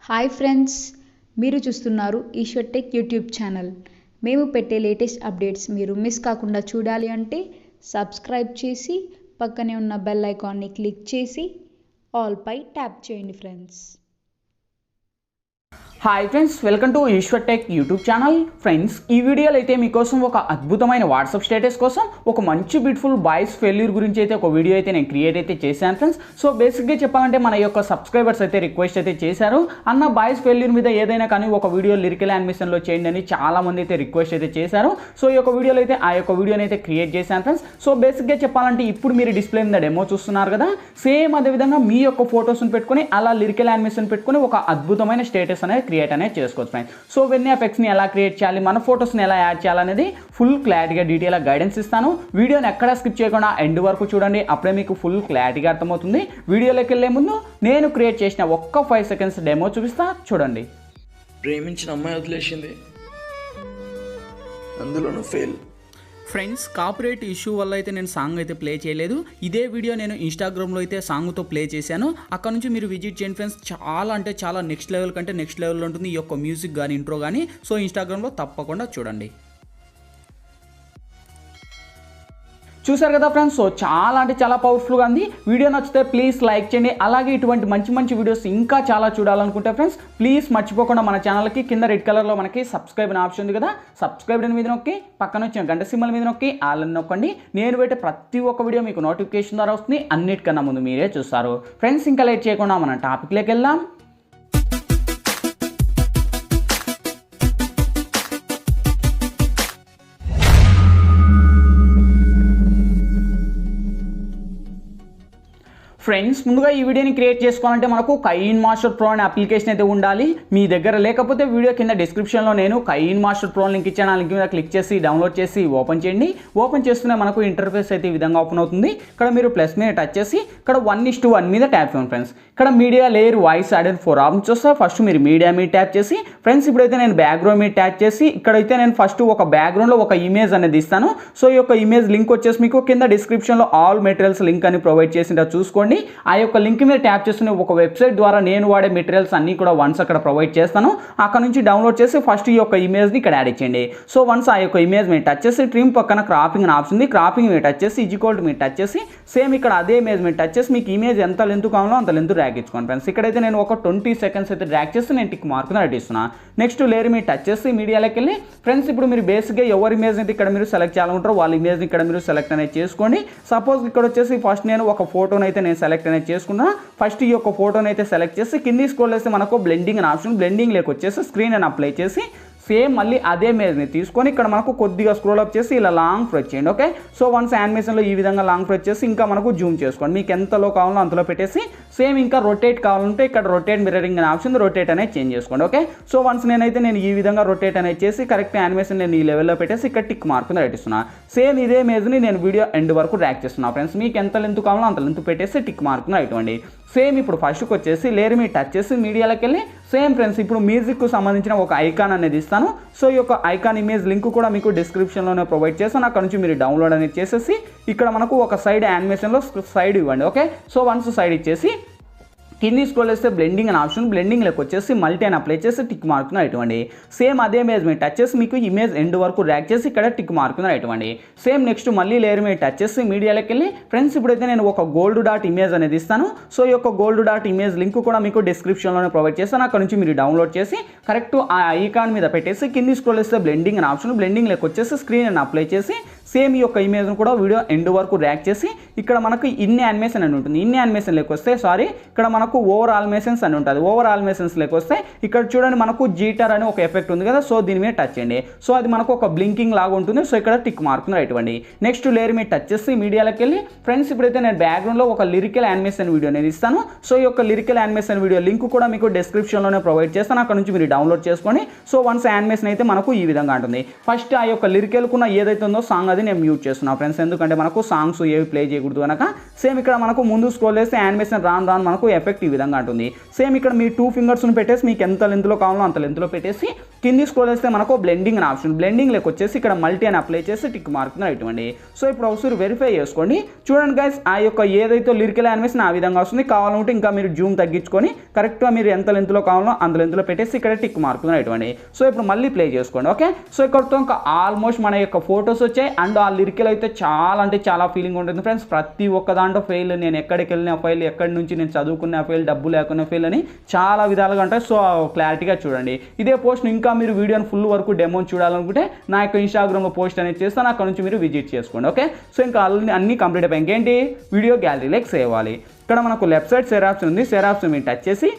Hi friends, మీరు చూస్తున్నారు Eshwar tech YouTube channel. మేము పెట్టే లేటెస్ట్ అప్డేట్స్ మీరు మిస్ కాకుండా చూడాలి అంటే సబ్స్క్రైబ్ చేసి పక్కనే ఉన్న బెల్ ఐకాన్ని క్లిక్ చేసి ఆల్ పై ట్యాప్ చేయండి friends. Hi friends, welcome to Eshwar tech YouTube channel. Friends, ఈ వీడియోలో అయితే మీకోసం ఒక అద్భుతమైన వాట్సాప్ స్టేటస్ కోసం ఒక మంచి బ్యూటిఫుల్ బాయ్స్ ఫెయిల్యూర్ గురించి అయితే ఒక వీడియో అయితే నేను క్రియేట్ అయితే చేశాను ఫ్రెండ్స్. సో బేసిక్గా చెప్పాలంటే మన యొక్క సబ్స్క్రైబర్స్ అయితే రిక్వెస్ట్ అయితే చేశారు, అన్న బాయ్స్ ఫెయిల్యూర్ మీద ఏదైనా కానీ ఒక వీడియో లిరికల్ యానిమేషన్లో చేయండి అని చాలామంది అయితే రిక్వెస్ట్ అయితే చేశారు. సో ఈ యొక్క వీడియోలో అయితే ఆ యొక్క వీడియోని అయితే క్రియేట్ చేశాను ఫ్రెండ్స్. సో బేసిక్గా చెప్పాలంటే ఇప్పుడు మీరు డిస్ప్లే మీద డెమో చూస్తున్నారు కదా, సేమ్ అదేవిధంగా మీ యొక్క ఫొటోస్ని పెట్టుకొని అలా లిరికల్ యానిమేషన్ పెట్టుకొని ఒక అద్భుతమైన స్టేటస్ అనేది క్రియేట్ అనేది చేసుకోవచ్చు ఫ్రెండ్స్. సో వెన్నీ ఎఫెక్ట్స్ని ఎలా క్రియేట్ చేయాలి, మన ఫొటోస్ని ఎలా యాడ్ చేయాలనేది ఫుల్ క్లారిటీగా డీటెయిల్గా గైడెన్స్ ఇస్తాను. వీడియోని ఎక్కడ స్కిప్ చేయకుండా ఎండ్ వరకు చూడండి, అప్పుడే మీకు ఫుల్ క్లారిటీగా అర్థమవుతుంది. వీడియోలోకి వెళ్ళే ముందు నేను క్రియేట్ చేసిన ఒక్క 5 సెకండ్స్ డెమో చూపిస్తా, చూడండి. ప్రేమించిన అమ్మాయి వదిలేసింది, అందులోనూ ఫెయిల్. ఫ్రెండ్స్, కాపీరైట్ ఇష్యూ వల్ల అయితే నేను సాంగ్ అయితే ప్లే చేయలేదు. ఇదే వీడియో నేను ఇన్స్టాగ్రామ్లో అయితే సాంగ్తో ప్లే చేశాను. అక్కడ నుంచి మీరు విజిట్ చేయండి ఫ్రెండ్స్. చాలా అంటే చాలా నెక్స్ట్ లెవెల్ కంటే నెక్స్ట్ లెవెల్లో ఉంటుంది ఈ యొక్క మ్యూజిక్ కానీ ఇంట్రో కానీ. సో ఇన్స్టాగ్రామ్లో తప్పకుండా చూడండి. చూసారు కదా ఫ్రెండ్స్, సో చాలా అంటే చాలా పవర్ఫుల్గా ఉంది. వీడియో నచ్చితే ప్లీజ్ లైక్ చేయండి. అలాగే ఇటువంటి మంచి మంచి వీడియోస్ ఇంకా చాలా చూడాలనుకుంటే ఫ్రెండ్స్ ప్లీజ్ మర్చిపోకుండా మన ఛానల్కి కింద రెడ్ కలర్లో మనకి సబ్స్క్రైబ్ అనే ఆప్షన్ ఉంది కదా, సబ్స్క్రైబ్ మీద నొక్కి పక్కన వచ్చిన గంట సింబల్ మీద నొక్కి ఆల్ అని నొక్కండి. నేను పెట్టే ప్రతి ఒక్క వీడియో మీకు నోటిఫికేషన్ ద్వారా వస్తుంది, అన్నిటికన్నా ముందు మీరే చూస్తారు. ఫ్రెండ్స్, ఇంకా లేట్ చేయకుండా మన టాపిక్లోకి వెళ్దాం. ఫ్రెండ్స్, ముందుగా ఈ వీడియోని క్రియేట్ చేసుకోవాలంటే మనకు కైన్మాస్టర్ ప్రో అనే అప్లికేషన్ అయితే ఉండాలి. మీ దగ్గర లేకపోతే వీడియో కింద డిస్క్రిప్షన్లో నేను కైన్మాస్టర్ ప్రో లింక్ ఇచ్చాను. ఆ లింక్ మీద క్లిక్ చేసి డౌన్లోడ్ చేసి ఓపెన్ చేయండి. ఓపెన్ చేస్తూనే మనకు ఇంటర్ఫేస్ అయితే ఈ విధంగా ఓపెన్ అవుతుంది. ఇక్కడ మీరు ప్లస్ మీద టచ్ చేసి ఇక్కడ 1:1 మీద ట్యాప్ చేయండి ఫ్రెండ్స్. ఇక్కడ media layer voice added 4 options వస్తాయి. ఫస్ట్ మీరు మీడియా మీద ట్యాప్ చేసి ఫ్రెండ్స్ ఇప్పుడైతే నేను బ్యాక్గ్రౌండ్ మీద ట్యాప్ చేసి ఇక్కడైతే నేను ఫస్ట్ ఒక బ్యాక్గ్రౌండ్లో ఒక ఇమేజ్ అనేది ఇస్తాను. సో ఈ యొక్క ఇమేజ్ లింక్ వచ్చేసి మీకు కింద డిస్క్రిప్షన్లో ఆల్ మెటీరియల్స్ లింక్ అని ప్రొవైడ్ చేసిందా చూసుకోండి. ఆ యొక్క లింక్ మీద ట్యాప్ చేస్తున్న ఒక వెబ్సైట్ ద్వారా నేను వాడే మెటీరియల్స్ అన్నీ కూడా వన్స్ అక్కడ ప్రొవైడ్ చేస్తాను. అక్కడ నుంచి డౌన్లోడ్ చేసి ఫస్ట్ ఈ యొక్క ఇమేజ్ని ఇక్కడ యాడ్ చేయండి. సో వన్స్ ఆ యొక్క ఇమేజ్ మీద టచ్ చేసి ట్రిమ్ పక్కన క్రాపింగ్ అని ఆప్షన్ ఉంది, క్రాపింగ్ మీద టచ్ చేసి ఈక్వల్ టు మీద టచ్ చేసి సేమ్ ఇక్కడ అదే ఇమేజ్ మీద టచ్ చేసి మీకు ఇమేజ్ ఎంత లెంత్ కావాలో అంత లెంత్ డ్రాగ్ ఇచ్చుకోండి ఫ్రెండ్స్. ఇక్కడైతే నేను ఒక 20 సెకండ్స్ అయితే డ్రాగ్ చేసి నేను టిక్ మార్క్ రెడీ ఇస్తున్నాను. నెక్స్ట్ లేయర్ మీద టచ్ చేసి మీడియాలోకి వెళ్ళి ఫ్రెండ్స్ ఇప్పుడు మీరు బేసిక్గా ఎవరి ఇమేజ్ అయితే ఇక్కడ మీరు సెలెక్ట్ చేయాలనుకుంటారో వాళ్ళ ఇమేజ్ని ఇక్కడ మీరు సెలెక్ట్ అనేది చేసుకోండి. సపోజ్ ఇక్కడ వచ్చేసి ఫస్ట్ నేను ఒక ఫోటోని అయితే నేను సెలెక్ట్ అనేది చేసుకున్నా. ఫస్ట్ ఈ యొక్క ఫోటోని అయితే సెలెక్ట్ చేసి కింది స్క్రోల్ చేస్తే మనకు బ్లెండింగ్ అని ఆప్షన్, బ్లెండింగ్ లేక వచ్చేసి స్క్రీన్ అని అప్లై చేసి సేమ్ మళ్ళీ అదే ఇమేజ్ని తీసుకొని ఇక్కడ మనకు కొద్దిగా స్క్రోల్ అప్ చేసి ఇలా లాంగ్ ప్రెస్ చేయండి. ఓకే, సో వన్స్ యానిమేషన్లో ఈ విధంగా లాంగ్ ప్రెస్ చేసి ఇంకా మనకు జూమ్ చేసుకోండి. మీకు ఎంతలో కావాలో అంతలో పెట్టేసి సేమ్ ఇంకా రొటేట్ కావాలంటే ఇక్కడ రొటేట్ మిర్రరింగ్ అనే ఆప్షన్, రొటేట్ అనేది చేంజ్ చేసుకోండి. ఓకే, సో వన్స్ నేను ఈ విధంగా రొటేట్ అనేది చేసి కరెక్ట్ యానిమేషన్ నేను ఈ లెవెల్లో పెట్టేసి ఇక్కడ టిక్ మార్క్ రెట్టిస్తున్నాను. సేమ్ ఇదే ఇమేజ్ని నేను వీడియో ఎండ్ వరకు డ్రాగ్ చేస్తున్నాను ఫ్రెండ్స్. మీకు ఎంత లెంత్ కావాలో అంత లెంత్ పెట్టేసి టిక్ మార్క్ ఇవ్వండి. సేమ్ ఇప్పుడు ఫస్ట్కి వచ్చేసి లేయర్ మీద టచ్ చేసి మీడియాలోకి వెళ్ళి సేమ్ ఫ్రెండ్స్ ఇప్పుడు మ్యూజిక్కు సంబంధించిన ఒక ఐకాన్ అనేది ఇస్తాను. సో ఈ యొక్క ఐకాన్ ఇమేజ్ లింక్ కూడా మీకు డిస్క్రిప్షన్లోనే ప్రొవైడ్ చేస్తాను. అక్కడ నుంచి మీరు డౌన్లోడ్ అనేది చేసేసి ఇక్కడ మనకు ఒక సైడ్ యానిమేషన్లో సైడ్ ఇవ్వండి. ఓకే, సో వన్స్ సైడ్ ఇచ్చేసి కింది స్క్రోల్ చేస్తే బ్లెండింగ్ అని ఆప్షన్, బ్లెండింగ్ లెక్క వచ్చేసి మల్టీ అని అప్లై చేసి టిక్ మార్క్ను ఇవ్వండి. సేమ్ అదే ఇమేజ్ మీద టచ్ చేసి మీకు ఇమేజ్ ఎండ్ వరకు డ్రాగ్ చేసి ఇక్కడ టిక్ మార్క్ను ఇవ్వండి. సేమ్ నెక్స్ట్ మళ్ళీ లేయర్ మీద టచ్ చేసి మీడియాలోకి వెళ్ళి ఫ్రెండ్స్ ఇప్పుడైతే నేను ఒక గోల్డ్ డాట్ ఇమేజ్ అనేది ఇస్తాను. సో ఈ యొక్క గోల్డ్ డాట్ ఇమేజ్ లింక్ కూడా మీకు డిస్క్రిప్షన్లోనే ప్రొవైడ్ చేస్తాను. అక్కడ నుంచి మీరు డౌన్లోడ్ చేసి కరెక్ట్ ఆ ఐకాన్ మీద పెట్టేసి కింది స్క్రోల్ చేస్తే బ్లెండింగ్ అని ఆప్షన్, బ్లెండింగ్ లెక్క వచ్చేసి స్క్రీన్ అని అప్లై చేసి సేమ్ ఈ యొక్క ఇమేజ్ను కూడా వీడియో ఎండ్ వరకు డ్రాగ్ చేసి ఇక్కడ మనకు ఇన్ని యానిమేషన్ అని ఉంటుంది. ఇన్ని యానిమేషన్ లెక్క వస్తే ఇక్కడ మనకు ఓవర్ ఆల్మేషన్స్ అని ఉంటుంది. ఓవర్ ఆల్మేషన్స్ లెక్క వస్తే ఇక్కడ చూడండి మనకు జీటర్ అని ఒక ఎఫెక్ట్ ఉంది కదా, సో దీని మీద టచ్ చేయండి. సో అది మనకు ఒక బ్లింకింగ్ లాగా ఉంటుంది. సో ఇక్కడ టిక్ మార్క్ ఇవ్వండి. నెక్స్ట్ లేయర్ మీద టచ్ చేసి మీడియాలోకి వెళ్ళి ఫ్రెండ్స్ ఇప్పుడైతే నేను బ్యాక్గ్రౌండ్లో ఒక లిరికల్ యానిమేషన్ వీడియో అనేది ఇస్తాను. సో ఈ యొక్క లిరికల్ యానిమేషన్ వీడియో లింక్ కూడా మీకు డిస్క్రిప్షన్లోనే ప్రొవైడ్ చేస్తాను. అక్కడ నుంచి మీరు డౌన్లోడ్ చేసుకోండి. సో వన్స్ యానిమేషన్ అయితే మనకు ఈ విధంగా ఉంటుంది. ఫస్ట్ ఆ యొక్క లిరికల్కున్న ఏదైతే ఉందో సాంగ్ అది నేను మ్యూట్ చేస్తున్నాను ఫ్రెండ్స్, ఎందుకంటే మనకు సాంగ్స్ ఏవి ప్లే చేయకూడదు కనుక. సేమ్ ఇక్కడ మనకు ముందు స్క్రోల్ చేస్తే యానిమేషన్ రాను మనకు ఎఫెక్ట్ ఈ విధంగా ఉంటుంది. సేమ్ ఇక్కడ మీ 2 ఫింగర్స్ని పెట్టేసి మీకు ఎంత లెంత్లో కావాలో అంత లెంత్లో పెట్టేసి కింది స్క్రోల్ చేస్తే మనకు బ్లెండింగ్ అనే ఆప్షన్, బ్లెండింగ్ లెక్క వచ్చేసి ఇక్కడ మల్టీ అని అప్లై చేసి టిక్ మార్క్ ఇవ్వండి. సో ఇప్పుడు ఒకసారి వెరిఫై చేసుకోండి. చూడండి గైస్, ఆ యొక్క ఏదైతే లిరికల్ యానిమేషన్ ఆ విధంగా వస్తుంది. కావాలంటే ఇంకా మీరు జూమ్ తగ్గించుకొని కరెక్ట్గా మీరు ఎంత లెంత్లో కావాలో అంత లెంత్లో పెట్టేసి ఇక్కడ టిక్ మార్క్ ఇవ్వండి. సో ఇప్పుడు మళ్ళీ ప్లే చేసుకోండి. ఓకే, సో ఇక్కడతో ఇంకా ఆల్మోస్ట్ మన యొక్క ఫొటోస్ వచ్చాయి. అండ్ ఆ లిరికల్ అయితే చాలా అంటే చాలా ఫీలింగ్ ఉంటుంది ఫ్రెండ్స్. ప్రతి ఒక్క దాంట్లో ఫెయిల్, నేను ఎక్కడికి వెళ్ళిన ఫెయిల్, ఎక్కడి నుంచి నేను చదువుకున్న ఫెయిల్, డబ్బు లేకున్న ఫెయిల్ అని చాలా విధాలుగా ఉంటాయి. సో క్లారిటీగా చూడండి. ఇదే పోస్ట్ ఇంకా మీరు వీడియోని ఫుల్ వరకు డెమోని చూడాలనుకుంటే నా యొక్క ఇన్స్టాగ్రామ్లో పోస్ట్ అనేది చేస్తాను, అక్కడ నుంచి మీరు విజిట్ చేసుకోండి. ఓకే, సో ఇంకా అన్నీ కంప్లీట్ అయిపోయి ఇంకేంటి వీడియో గ్యాలరీలోకి సేవ్ అవ్వాలి. ఇక్కడ మనకు లెఫ్ట్ సైడ్ షేర్ ఆప్షన్ ఉంది. షేర్ ఆప్షన్ మీరు టచ్ చేసి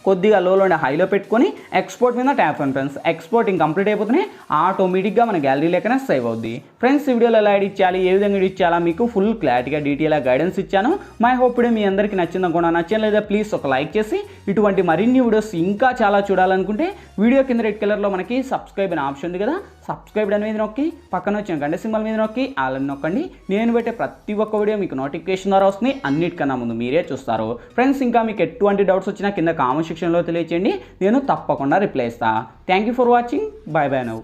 కొద్దిగా లోనే హైలో పెట్టుకొని ఎక్స్పోర్ట్ మీద ట్యాప్ అని ఫ్రెండ్స్. ఎక్స్పోర్టింగ్ కంప్లీట్ అయిపోతున్నాయి, ఆటోమేటిక్గా మన గ్యాలరీ లెక్కనే సేవ్ అవుద్ది. ఫ్రెండ్స్ ఈ వీడియోలో ఎలా ఎడిట్ చేయాలి, ఏ విధంగా ఎడిట్ చేయాలా మీకు ఫుల్ క్లారిటీగా డీటెయిల్గా గైడెన్స్ ఇచ్చాను. మై హోప్ వీడియో మీ అందరికీ నచ్చిందనుకున్నా. నచ్చలేదా ప్లీజ్ ఒక లైక్ చేసి ఇటువంటి మరిన్ని వీడియోస్ ఇంకా చాలా చూడాలనుకుంటే వీడియో కింద రెడ్ కలర్లో మనకి సబ్స్క్రైబ్ అనే ఆప్షన్ ఉంది కదా, సబ్స్క్రైబ్ అనేది నొక్కి పక్కన వచ్చిన గంట సింబల్ మీద నొక్కి ఆల్ అని నొక్కండి. నేను పెట్టే ప్రతి ఒక్క వీడియో మీకు నోటిఫికేషన్ ద్వారా వస్తుంది, అన్నిటికన్నా ముందు మీరే చూస్తారు. ఫ్రెండ్స్ ఇంకా మీకు ఎటువంటి డౌట్స్ వచ్చినా కింద కామెంట్ సెక్షన్లో తెలియచేయండి, నేను తప్పకుండా రిప్లై ఇస్తాను. Thank you for watching. By by now.